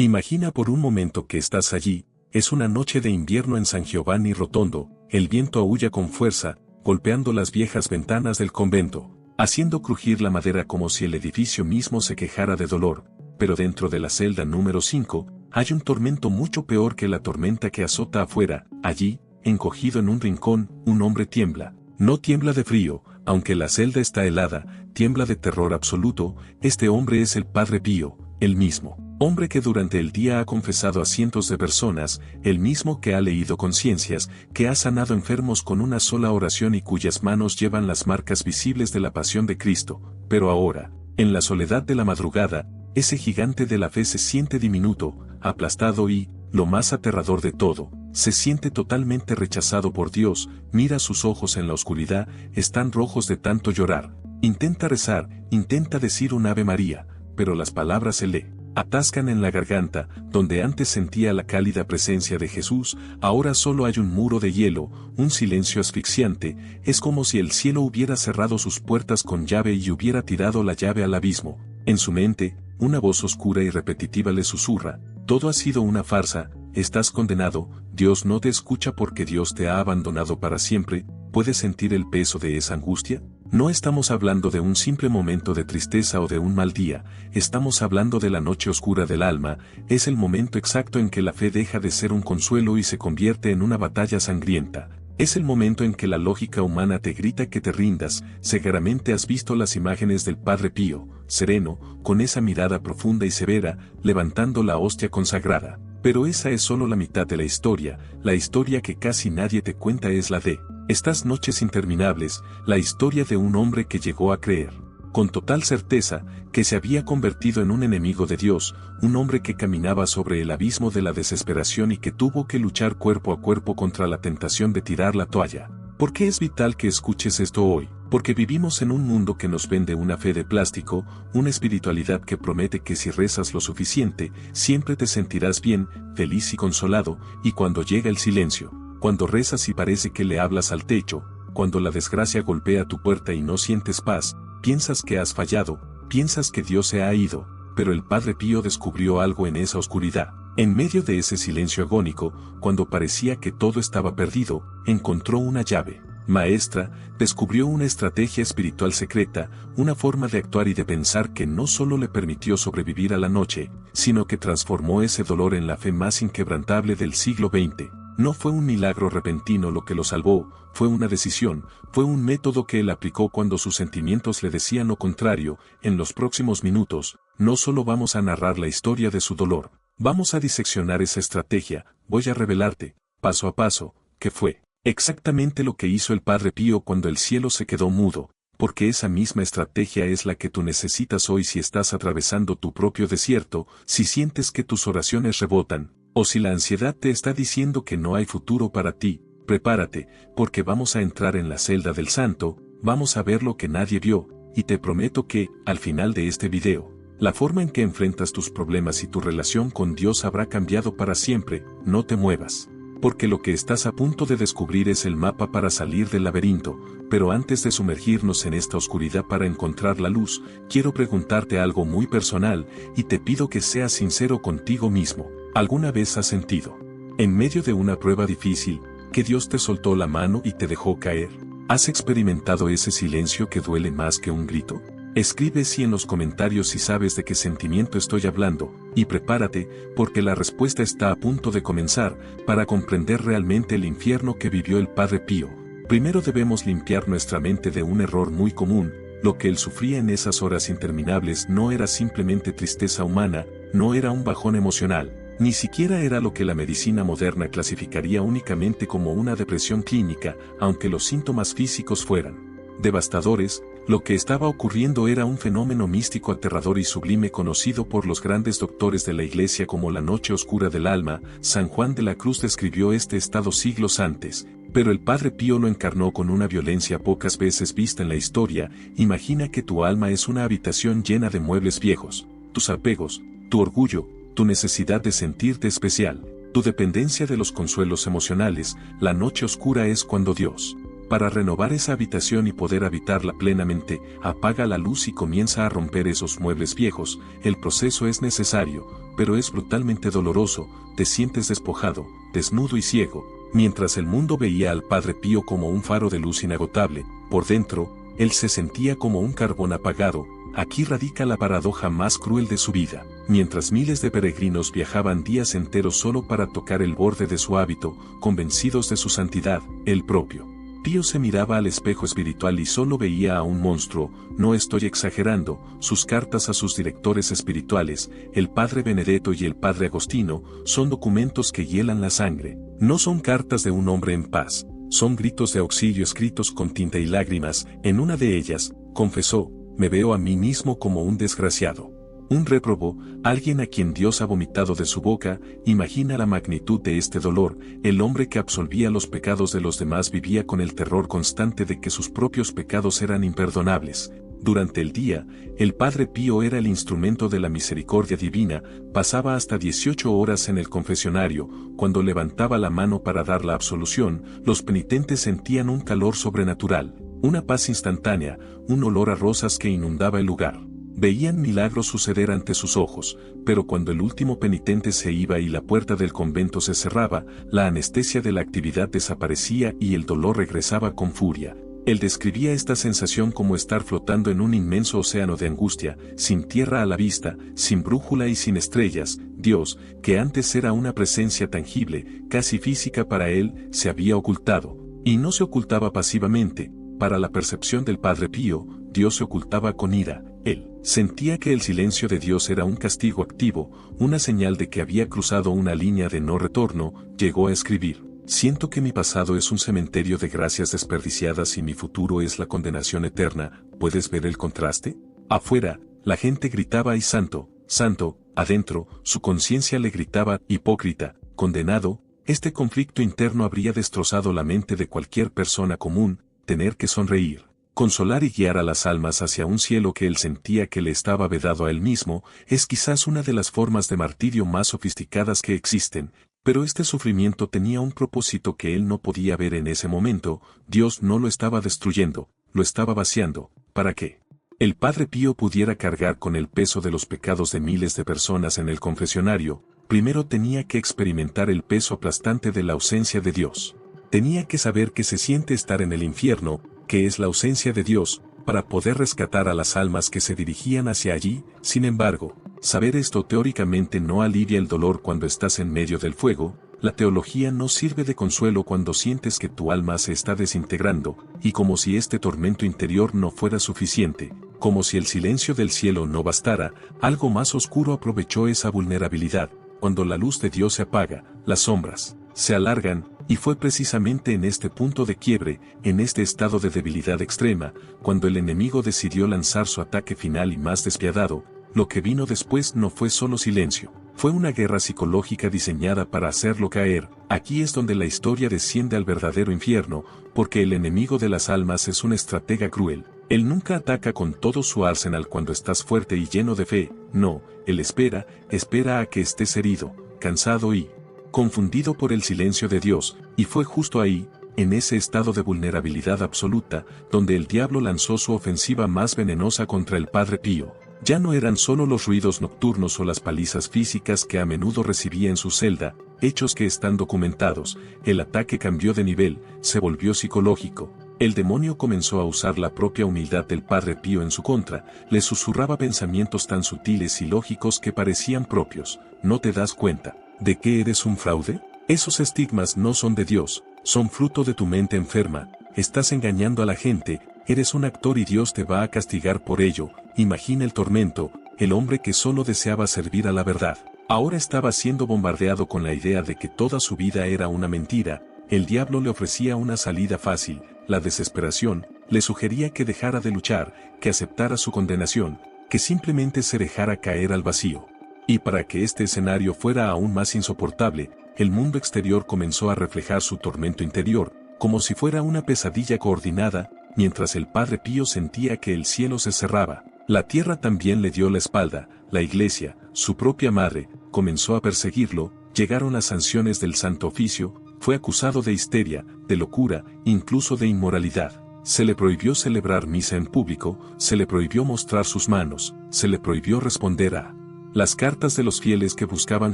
Imagina por un momento que estás allí, es una noche de invierno en San Giovanni Rotondo, el viento aúlla con fuerza, golpeando las viejas ventanas del convento, haciendo crujir la madera como si el edificio mismo se quejara de dolor, pero dentro de la celda número 5, hay un tormento mucho peor que la tormenta que azota afuera. Allí, encogido en un rincón, un hombre tiembla. No tiembla de frío, aunque la celda está helada, tiembla de terror absoluto. Este hombre es el Padre Pío, el mismo hombre que durante el día ha confesado a cientos de personas, el mismo que ha leído conciencias, que ha sanado enfermos con una sola oración y cuyas manos llevan las marcas visibles de la pasión de Cristo. Pero ahora, en la soledad de la madrugada, ese gigante de la fe se siente diminuto, aplastado y, lo más aterrador de todo, se siente totalmente rechazado por Dios. Mira sus ojos en la oscuridad, están rojos de tanto llorar. Intenta rezar, intenta decir un Ave María, pero las palabras se le atascan en la garganta. Donde antes sentía la cálida presencia de Jesús, ahora solo hay un muro de hielo, un silencio asfixiante. Es como si el cielo hubiera cerrado sus puertas con llave y hubiera tirado la llave al abismo. En su mente, una voz oscura y repetitiva le susurra: todo ha sido una farsa, estás condenado, Dios no te escucha porque Dios te ha abandonado para siempre. ¿Puedes sentir el peso de esa angustia? No estamos hablando de un simple momento de tristeza o de un mal día, estamos hablando de la noche oscura del alma. Es el momento exacto en que la fe deja de ser un consuelo y se convierte en una batalla sangrienta. Es el momento en que la lógica humana te grita que te rindas. Seguramente has visto las imágenes del Padre Pío, sereno, con esa mirada profunda y severa, levantando la hostia consagrada. Pero esa es solo la mitad de la historia que casi nadie te cuenta es la de estas noches interminables, la historia de un hombre que llegó a creer, con total certeza, que se había convertido en un enemigo de Dios, un hombre que caminaba sobre el abismo de la desesperación y que tuvo que luchar cuerpo a cuerpo contra la tentación de tirar la toalla. ¿Por qué es vital que escuches esto hoy? Porque vivimos en un mundo que nos vende una fe de plástico, una espiritualidad que promete que si rezas lo suficiente, siempre te sentirás bien, feliz y consolado. Y cuando llega el silencio, cuando rezas y parece que le hablas al techo, cuando la desgracia golpea tu puerta y no sientes paz, piensas que has fallado, piensas que Dios se ha ido. Pero el Padre Pío descubrió algo en esa oscuridad. En medio de ese silencio agónico, cuando parecía que todo estaba perdido, encontró una llave maestra, descubrió una estrategia espiritual secreta, una forma de actuar y de pensar que no solo le permitió sobrevivir a la noche, sino que transformó ese dolor en la fe más inquebrantable del siglo XX. No fue un milagro repentino lo que lo salvó, fue una decisión, fue un método que él aplicó cuando sus sentimientos le decían lo contrario. En los próximos minutos, no solo vamos a narrar la historia de su dolor, vamos a diseccionar esa estrategia. Voy a revelarte, paso a paso, qué fue exactamente lo que hizo el Padre Pío cuando el cielo se quedó mudo, porque esa misma estrategia es la que tú necesitas hoy si estás atravesando tu propio desierto, si sientes que tus oraciones rebotan, o si la ansiedad te está diciendo que no hay futuro para ti. Prepárate, porque vamos a entrar en la celda del santo, vamos a ver lo que nadie vio, y te prometo que, al final de este video, la forma en que enfrentas tus problemas y tu relación con Dios habrá cambiado para siempre. No te muevas, porque lo que estás a punto de descubrir es el mapa para salir del laberinto. Pero antes de sumergirnos en esta oscuridad para encontrar la luz, quiero preguntarte algo muy personal, y te pido que seas sincero contigo mismo. ¿Alguna vez has sentido, en medio de una prueba difícil, que Dios te soltó la mano y te dejó caer? ¿Has experimentado ese silencio que duele más que un grito? Escribe sí en los comentarios si sabes de qué sentimiento estoy hablando, y prepárate, porque la respuesta está a punto de comenzar. Para comprender realmente el infierno que vivió el Padre Pío, primero debemos limpiar nuestra mente de un error muy común. Lo que él sufría en esas horas interminables no era simplemente tristeza humana, no era un bajón emocional, ni siquiera era lo que la medicina moderna clasificaría únicamente como una depresión clínica, aunque los síntomas físicos fueran devastadores. Lo que estaba ocurriendo era un fenómeno místico aterrador y sublime conocido por los grandes doctores de la Iglesia como la noche oscura del alma. San Juan de la Cruz describió este estado siglos antes, pero el Padre Pío lo encarnó con una violencia pocas veces vista en la historia. Imagina que tu alma es una habitación llena de muebles viejos, tus apegos, tu orgullo, tu necesidad de sentirte especial, tu dependencia de los consuelos emocionales. La noche oscura es cuando Dios Para renovar esa habitación y poder habitarla plenamente, apaga la luz y comienza a romper esos muebles viejos. El proceso es necesario, pero es brutalmente doloroso. Te sientes despojado, desnudo y ciego. Mientras el mundo veía al Padre Pío como un faro de luz inagotable, por dentro, él se sentía como un carbón apagado. Aquí radica la paradoja más cruel de su vida. Mientras miles de peregrinos viajaban días enteros solo para tocar el borde de su hábito, convencidos de su santidad, el propio Pío se miraba al espejo espiritual y solo veía a un monstruo. No estoy exagerando. Sus cartas a sus directores espirituales, el Padre Benedetto y el Padre Agostino, son documentos que hielan la sangre. No son cartas de un hombre en paz, son gritos de auxilio escritos con tinta y lágrimas. En una de ellas, confesó: me veo a mí mismo como un desgraciado, un réprobo, alguien a quien Dios ha vomitado de su boca. Imagina la magnitud de este dolor. El hombre que absolvía los pecados de los demás vivía con el terror constante de que sus propios pecados eran imperdonables. Durante el día, el Padre Pío era el instrumento de la misericordia divina. Pasaba hasta 18 horas en el confesionario. Cuando levantaba la mano para dar la absolución, los penitentes sentían un calor sobrenatural, una paz instantánea, un olor a rosas que inundaba el lugar. Veían milagros suceder ante sus ojos, pero cuando el último penitente se iba y la puerta del convento se cerraba, la anestesia de la actividad desaparecía y el dolor regresaba con furia. Él describía esta sensación como estar flotando en un inmenso océano de angustia, sin tierra a la vista, sin brújula y sin estrellas. Dios, que antes era una presencia tangible, casi física para él, se había ocultado, y no se ocultaba pasivamente. Para la percepción del Padre Pío, Dios se ocultaba con ira. Él sentía que el silencio de Dios era un castigo activo, una señal de que había cruzado una línea de no retorno. Llegó a escribir: siento que mi pasado es un cementerio de gracias desperdiciadas y mi futuro es la condenación eterna. ¿Puedes ver el contraste? Afuera, la gente gritaba: ¡ay santo, santo! Adentro, su conciencia le gritaba: hipócrita, condenado. Este conflicto interno habría destrozado la mente de cualquier persona común. Tener que sonreír, consolar y guiar a las almas hacia un cielo que él sentía que le estaba vedado a él mismo, es quizás una de las formas de martirio más sofisticadas que existen, pero este sufrimiento tenía un propósito que él no podía ver en ese momento. Dios no lo estaba destruyendo, lo estaba vaciando. ¿Para qué? El Padre Pío pudiera cargar con el peso de los pecados de miles de personas en el confesionario, primero tenía que experimentar el peso aplastante de la ausencia de Dios. Tenía que saber que se siente estar en el infierno, que es la ausencia de Dios, para poder rescatar a las almas que se dirigían hacia allí. Sin embargo, saber esto teóricamente no alivia el dolor cuando estás en medio del fuego. La teología no sirve de consuelo cuando sientes que tu alma se está desintegrando, y como si este tormento interior no fuera suficiente, como si el silencio del cielo no bastara, algo más oscuro aprovechó esa vulnerabilidad. Cuando la luz de Dios se apaga, las sombras se alargan, y fue precisamente en este punto de quiebre, en este estado de debilidad extrema, cuando el enemigo decidió lanzar su ataque final y más despiadado. Lo que vino después no fue solo silencio, fue una guerra psicológica diseñada para hacerlo caer. Aquí es donde la historia desciende al verdadero infierno, porque el enemigo de las almas es un estratega cruel. Él nunca ataca con todo su arsenal cuando estás fuerte y lleno de fe. No, él espera a que estés herido, cansado y confundido por el silencio de Dios, y fue justo ahí, en ese estado de vulnerabilidad absoluta, donde el diablo lanzó su ofensiva más venenosa contra el Padre Pío. Ya no eran solo los ruidos nocturnos o las palizas físicas que a menudo recibía en su celda, hechos que están documentados. El ataque cambió de nivel, se volvió psicológico. El demonio comenzó a usar la propia humildad del Padre Pío en su contra, le susurraba pensamientos tan sutiles y lógicos que parecían propios. ¿No te das cuenta de que eres un fraude? Esos estigmas no son de Dios, son fruto de tu mente enferma. Estás engañando a la gente, eres un actor y Dios te va a castigar por ello. Imagina el tormento. El hombre que solo deseaba servir a la verdad, ahora estaba siendo bombardeado con la idea de que toda su vida era una mentira. El diablo le ofrecía una salida fácil, la desesperación. Le sugería que dejara de luchar, que aceptara su condenación, que simplemente se dejara caer al vacío. Y para que este escenario fuera aún más insoportable, el mundo exterior comenzó a reflejar su tormento interior, como si fuera una pesadilla coordinada. Mientras el Padre Pío sentía que el cielo se cerraba, la tierra también le dio la espalda. La Iglesia, su propia madre, comenzó a perseguirlo. Llegaron las sanciones del Santo Oficio, Fue acusado de histeria, de locura, incluso de inmoralidad. Se le prohibió celebrar misa en público, se le prohibió mostrar sus manos, se le prohibió responder a las cartas de los fieles que buscaban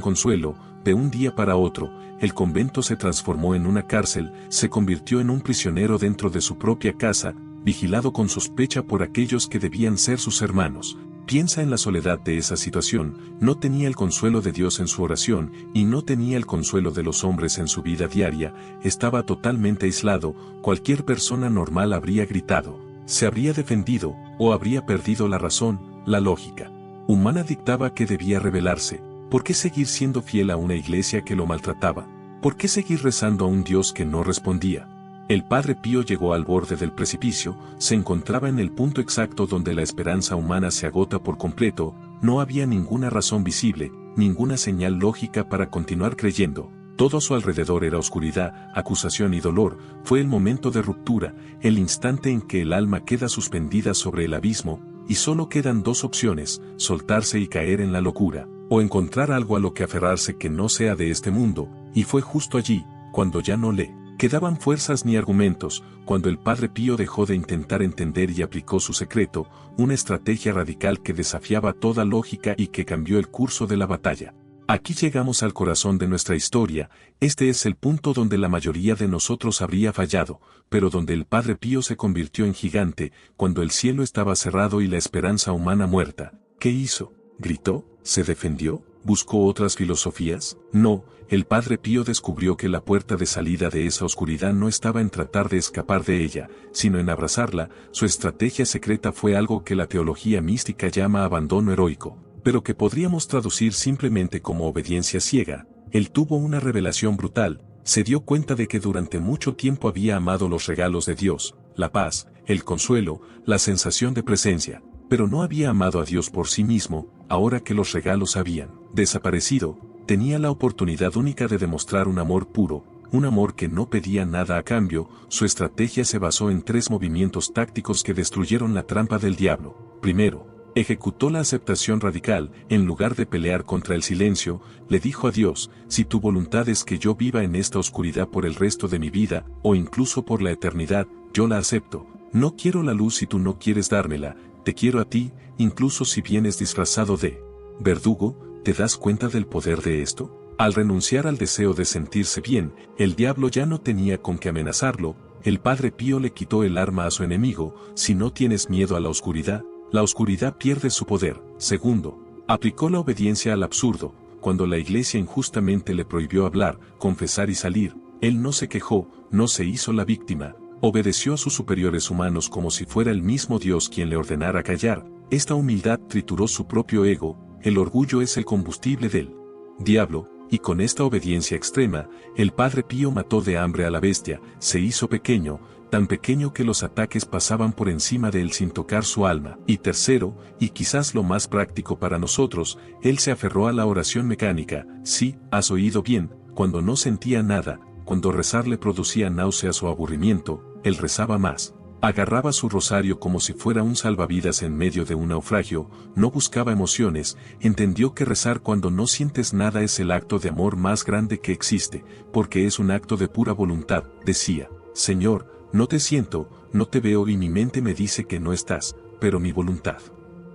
consuelo. De un día para otro, el convento se transformó en una cárcel, se convirtió en un prisionero dentro de su propia casa, vigilado con sospecha por aquellos que debían ser sus hermanos. Piensa en la soledad de esa situación. No tenía el consuelo de Dios en su oración, y no tenía el consuelo de los hombres en su vida diaria. Estaba totalmente aislado. Cualquier persona normal habría gritado, se habría defendido, o habría perdido la razón. La lógica humana dictaba que debía rebelarse. ¿Por qué seguir siendo fiel a una iglesia que lo maltrataba? ¿Por qué seguir rezando a un Dios que no respondía? El Padre Pío llegó al borde del precipicio, se encontraba en el punto exacto donde la esperanza humana se agota por completo. No había ninguna razón visible, ninguna señal lógica para continuar creyendo. Todo a su alrededor era oscuridad, acusación y dolor. Fue el momento de ruptura, el instante en que el alma queda suspendida sobre el abismo, y solo quedan dos opciones: soltarse y caer en la locura, o encontrar algo a lo que aferrarse que no sea de este mundo. Y fue justo allí, cuando ya no le quedaban fuerzas ni argumentos, cuando el Padre Pío dejó de intentar entender y aplicó su secreto, una estrategia radical que desafiaba toda lógica y que cambió el curso de la batalla. Aquí llegamos al corazón de nuestra historia. Este es el punto donde la mayoría de nosotros habría fallado, pero donde el Padre Pío se convirtió en gigante, cuando el cielo estaba cerrado y la esperanza humana muerta. ¿Qué hizo? ¿Gritó? ¿Se defendió? ¿Buscó otras filosofías? No, el Padre Pío descubrió que la puerta de salida de esa oscuridad no estaba en tratar de escapar de ella, sino en abrazarla. Su estrategia secreta fue algo que la teología mística llama abandono heroico, pero que podríamos traducir simplemente como obediencia ciega. Él tuvo una revelación brutal. Se dio cuenta de que durante mucho tiempo había amado los regalos de Dios, la paz, el consuelo, la sensación de presencia, pero no había amado a Dios por sí mismo. Ahora que los regalos habían desaparecido, tenía la oportunidad única de demostrar un amor puro, un amor que no pedía nada a cambio. Su estrategia se basó en 3 movimientos tácticos que destruyeron la trampa del diablo. Primero, ejecutó la aceptación radical. En lugar de pelear contra el silencio, le dijo a Dios: si tu voluntad es que yo viva en esta oscuridad por el resto de mi vida, o incluso por la eternidad, yo la acepto. No quiero la luz si tú no quieres dármela, te quiero a ti, incluso si vienes disfrazado de verdugo. ¿Te das cuenta del poder de esto? Al renunciar al deseo de sentirse bien, el diablo ya no tenía con qué amenazarlo. El Padre Pío le quitó el arma a su enemigo. Si no tienes miedo a la oscuridad pierde su poder. Segundo, aplicó la obediencia al absurdo. Cuando la iglesia injustamente le prohibió hablar, confesar y salir, él no se quejó, no se hizo la víctima. Obedeció a sus superiores humanos como si fuera el mismo Dios quien le ordenara callar. Esta humildad trituró su propio ego. El orgullo es el combustible del diablo, y con esta obediencia extrema, el Padre Pío mató de hambre a la bestia. Se hizo pequeño, tan pequeño que los ataques pasaban por encima de él sin tocar su alma. Y tercero, y quizás lo más práctico para nosotros, él se aferró a la oración mecánica. Sí, has oído bien, cuando no sentía nada, cuando rezar le producía náuseas o aburrimiento, él rezaba más. Agarraba su rosario como si fuera un salvavidas en medio de un naufragio. No buscaba emociones. Entendió que rezar cuando no sientes nada es el acto de amor más grande que existe, porque es un acto de pura voluntad. Decía: Señor, no te siento, no te veo y mi mente me dice que no estás, pero mi voluntad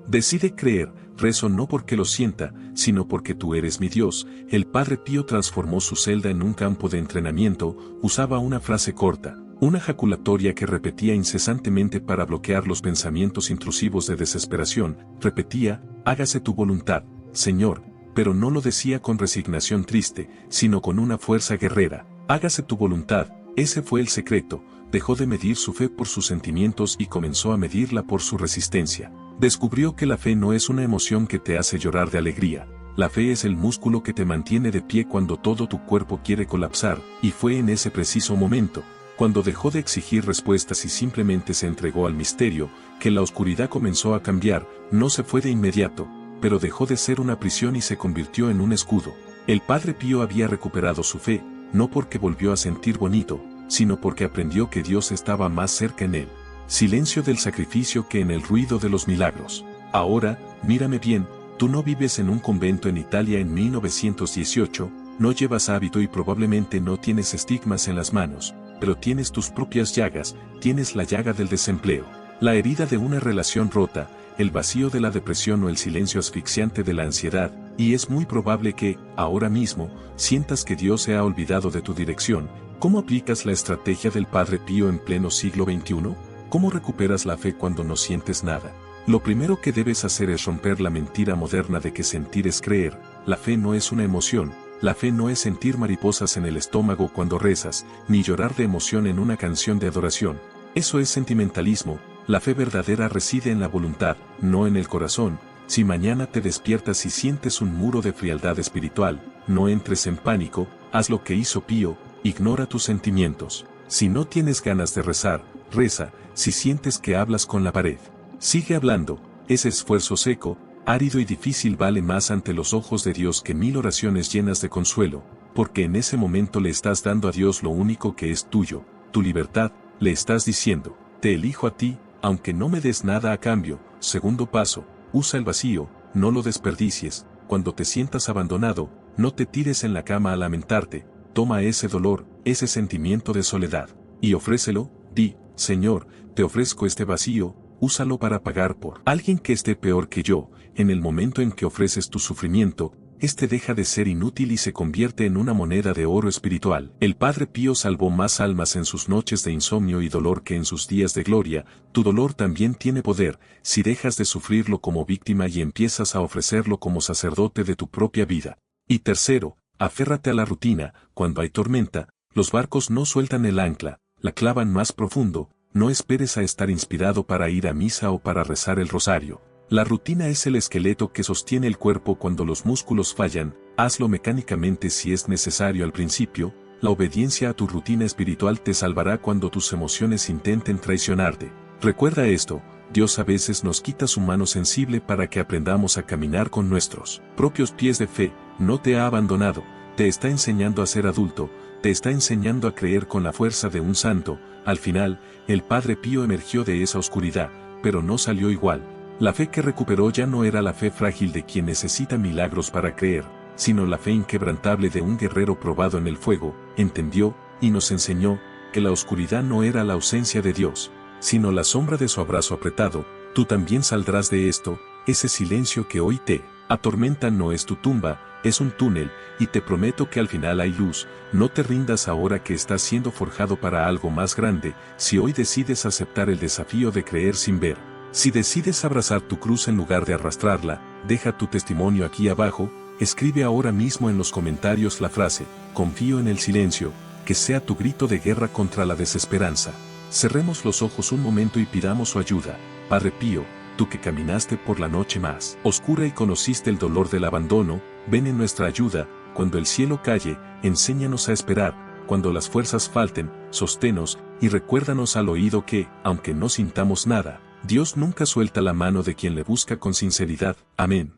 decide creer. Rezo no porque lo sienta, sino porque tú eres mi Dios. El Padre Pío transformó su celda en un campo de entrenamiento. Usaba una frase corta, una jaculatoria que repetía incesantemente para bloquear los pensamientos intrusivos de desesperación. Repetía: hágase tu voluntad, Señor, pero no lo decía con resignación triste, sino con una fuerza guerrera. Hágase tu voluntad. Ese fue el secreto. Dejó de medir su fe por sus sentimientos y comenzó a medirla por su resistencia. Descubrió que la fe no es una emoción que te hace llorar de alegría. La fe es el músculo que te mantiene de pie cuando todo tu cuerpo quiere colapsar. Y fue en ese preciso momento, cuando dejó de exigir respuestas y simplemente se entregó al misterio, que la oscuridad comenzó a cambiar. No se fue de inmediato, pero dejó de ser una prisión y se convirtió en un escudo. El Padre Pío había recuperado su fe, no porque volvió a sentir bonito, sino porque aprendió que Dios estaba más cerca en el silencio del sacrificio que en el ruido de los milagros. Ahora, mírame bien, tú no vives en un convento en Italia en 1918, no llevas hábito y probablemente no tienes estigmas en las manos, pero tienes tus propias llagas, tienes la llaga del desempleo, la herida de una relación rota, el vacío de la depresión o el silencio asfixiante de la ansiedad, y es muy probable que, ahora mismo, sientas que Dios se ha olvidado de tu dirección. ¿Cómo aplicas la estrategia del Padre Pío en pleno siglo XXI? ¿Cómo recuperas la fe cuando no sientes nada? Lo primero que debes hacer es romper la mentira moderna de que sentir es creer. La fe no es una emoción, la fe no es sentir mariposas en el estómago cuando rezas, ni llorar de emoción en una canción de adoración. Eso es sentimentalismo. La fe verdadera reside en la voluntad, no en el corazón. Si mañana te despiertas y sientes un muro de frialdad espiritual, no entres en pánico, haz lo que hizo Pío, ignora tus sentimientos. Si no tienes ganas de rezar, reza. Si sientes que hablas con la pared, sigue hablando. Ese esfuerzo seco, árido y difícil vale más ante los ojos de Dios que 1000 oraciones llenas de consuelo, porque en ese momento le estás dando a Dios lo único que es tuyo, tu libertad. Le estás diciendo, te elijo a ti, aunque no me des nada a cambio. Segundo paso, usa el vacío, no lo desperdicies. Cuando te sientas abandonado, no te tires en la cama a lamentarte. Toma ese dolor, ese sentimiento de soledad, y ofrécelo. Di, Señor, te ofrezco este vacío, úsalo para pagar por alguien que esté peor que yo. En el momento en que ofreces tu sufrimiento, este deja de ser inútil y se convierte en una moneda de oro espiritual. El Padre Pío salvó más almas en sus noches de insomnio y dolor que en sus días de gloria. Tu dolor también tiene poder, si dejas de sufrirlo como víctima y empiezas a ofrecerlo como sacerdote de tu propia vida. Y tercero, aférrate a la rutina. Cuando hay tormenta, los barcos no sueltan el ancla, la clavan más profundo. No esperes a estar inspirado para ir a misa o para rezar el rosario. La rutina es el esqueleto que sostiene el cuerpo cuando los músculos fallan. Hazlo mecánicamente si es necesario al principio. La obediencia a tu rutina espiritual te salvará cuando tus emociones intenten traicionarte. Recuerda esto, Dios a veces nos quita su mano sensible para que aprendamos a caminar con nuestros propios pies de fe. No te ha abandonado, te está enseñando a ser adulto, te está enseñando a creer con la fuerza de un santo. Al final, el Padre Pío emergió de esa oscuridad, pero no salió igual. La fe que recuperó ya no era la fe frágil de quien necesita milagros para creer, sino la fe inquebrantable de un guerrero probado en el fuego. Entendió, y nos enseñó, que la oscuridad no era la ausencia de Dios, sino la sombra de su abrazo apretado. Tú también saldrás de esto. Ese silencio que hoy te atormenta no es tu tumba, es un túnel, y te prometo que al final hay luz. No te rindas ahora que estás siendo forjado para algo más grande. Si hoy decides aceptar el desafío de creer sin ver, si decides abrazar tu cruz en lugar de arrastrarla, deja tu testimonio aquí abajo. Escribe ahora mismo en los comentarios la frase, confío en el silencio, que sea tu grito de guerra contra la desesperanza. Cerremos los ojos un momento y pidamos su ayuda. Padre Pío, tú que caminaste por la noche más oscura y conociste el dolor del abandono, ven en nuestra ayuda. Cuando el cielo calle, enséñanos a esperar. Cuando las fuerzas falten, sosténos, y recuérdanos al oído que, aunque no sintamos nada, Dios nunca suelta la mano de quien le busca con sinceridad. Amén.